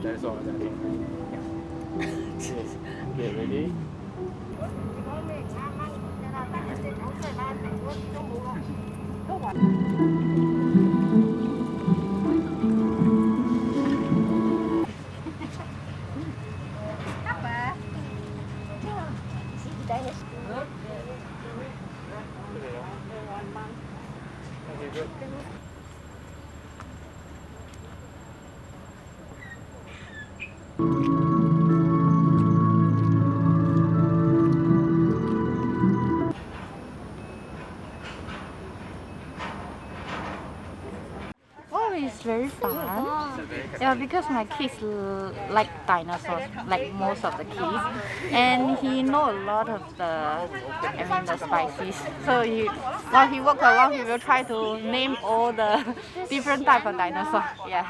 Dinosaur. Yes. Okay, ready? Okay, good. Oh, it's very fun. Yeah, because my kids like dinosaurs, like most of the kids, and he know a lot of the species. So while he walk around, he will try to name all the different type of dinosaur. Yeah.